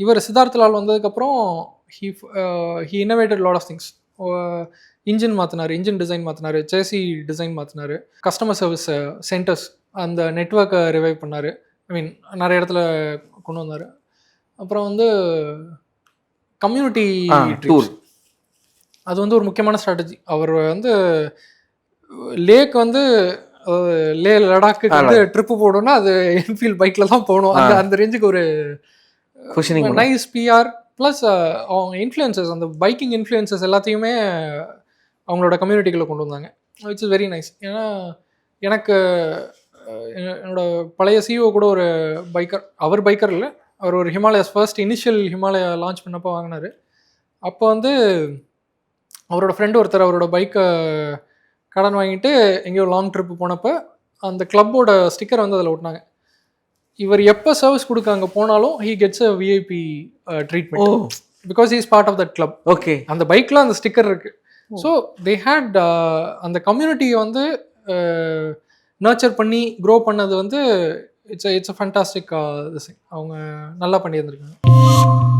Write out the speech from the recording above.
இவர் சித்தார்த் லால் வந்ததுக்கப்புறம் he he innovated lot of things. Engine மாற்றினார், இன்ஜின் டிசைன் மாற்றினார், சேசி டிசைன் மாற்றினார், கஸ்டமர் சர்வீஸ் சென்டர்ஸ் அந்த நெட்ஒர்க்கை ரிவைவ் பண்ணார். ஐ மீன் நிறைய இடத்துல கொண்டு வந்தார். அப்புறம் வந்து கம்யூனிட்டி டூர், அது வந்து ஒரு முக்கியமான ஸ்ட்ராட்டஜி. அவர் வந்து லேக் வந்து லே லடாக்கு வந்து ட்ரிப்பு போடணும்னா அது என்ஃபீல்ட் பைக்கில் தான் போகணும். அந்த ரேஞ்சுக்கு ஒரு நைஸ் பிஆர் ப்ளஸ் அவங்க இன்ஃப்ளூயன்சஸ், அந்த பைக்கிங் இன்ஃப்ளூயன்சஸ் எல்லாத்தையுமே அவங்களோட கம்யூனிட்டிகளை கொண்டு வந்தாங்க. It's is very nice. ஏன்னா எனக்கு என்னோட பழைய சிஓ கூட ஒரு பைக்கர், அவர் பைக்கர் இல்லை, அவர் ஒரு Himalayas first initial Himalaya launch பண்ணப்போ வாங்கினார். அப்போ வந்து அவரோட ஃப்ரெண்டு ஒருத்தர் அவரோட பைக்கை கடன் வாங்கிட்டு எங்கேயோ லாங் ட்ரிப்பு போனப்போ அந்த கிளப்போட ஸ்டிக்கர் வந்து அதில் ஒட்டினாங்க. இவர் எப்போ சர்வீஸ் கொடுக்க அங்கே போனாலும் he gets a VIP treatment because he is part of that club. Okay, அந்த பைக்கில் அந்த ஸ்டிக்கர் இருக்குது. ஸோ தே ஹேட் அந்த கம்யூனிட்டியை வந்து நர்ச்சர் பண்ணி க்ரோ பண்ணது வந்து இட்ஸ் அ ஃபேண்டாஸ்டிக் திங். அவங்க நல்லா பண்ணியிருந்திருக்காங்க.